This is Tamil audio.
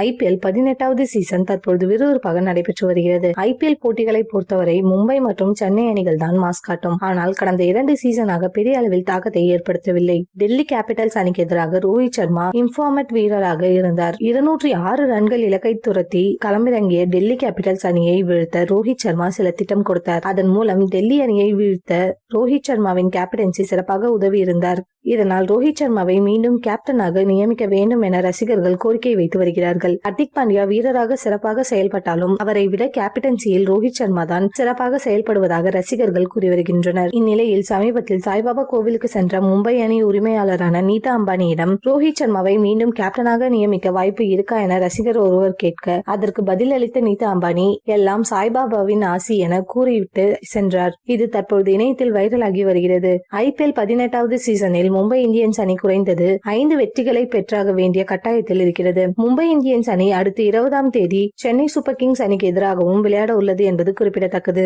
IPL 18வது சீசன் தற்பொழுது விறுவிறுப்பாக நடைபெற்று வருகிறது. IPL போட்டிகளை பொறுத்தவரை மும்பை மற்றும் சென்னை அணிகள் தான் மாஸ் காட்டும். ஆனால் கடந்த 2 சீசனாக பெரிய அளவில் தாக்கத்தை ஏற்படுத்தவில்லை. டெல்லி கேபிட்டல்ஸ் அணிக்கு எதிராக ரோஹித் சர்மா இன்ஃபார்மட் வீரராக இருந்தார். 206 ரன்கள் இலக்கை துரத்தி களமிறங்கிய டெல்லி கேபிட்டல்ஸ் அணியை வீழ்த்த ரோஹித் சர்மா சில திட்டம் கொடுத்தார். அதன் மூலம் டெல்லி அணியை வீழ்த்த ரோஹித் சர்மாவின் கேப்டன்சி சிறப்பாக உதவி இருந்தார். இதனால் ரோஹித் சர்மாவை மீண்டும் கேப்டனாக நியமிக்க வேண்டும் என ரசிகர்கள் கோரிக்கை வைத்து வருகிறார்கள். ஹர்திக் பாண்டியா வீரராக சிறப்பாக செயல்பட்டாலும் அவரை விட கேப்டன்சியில் ரோஹித் சர்மா தான் சிறப்பாக செயல்படுவதாக ரசிகர்கள் கூறி வருகின்றனர். இந்நிலையில் சமீபத்தில் சாய்பாபா கோவிலுக்கு சென்ற மும்பை அணி உரிமையாளரான நீதா அம்பானியிடம் ரோஹித் சர்மாவை மீண்டும் கேப்டனாக நியமிக்க வாய்ப்பு இருக்கா என ரசிகர் ஒருவர் கேட்க அதற்கு பதில் அளித்த நீதா அம்பானி எல்லாம் சாய்பாபாவின் ஆசி என கூறிவிட்டு சென்றார். இது தற்போது இணையத்தில் வைரலாகி வருகிறது. IPL 18வது சீசனில் மும்பை இந்தியன்ஸ் அணி குறைந்தது 5 வெற்றிகளை பெற்றாக வேண்டிய கட்டாயத்தில் இருக்கிறது. மும்பை இந்தியன்ஸ் அணி அடுத்த 20ஆம் தேதி சென்னை சூப்பர் கிங்ஸ் அணிக்கு எதிராகவும் விளையாட உள்ளது என்பது குறிப்பிடத்தக்கது.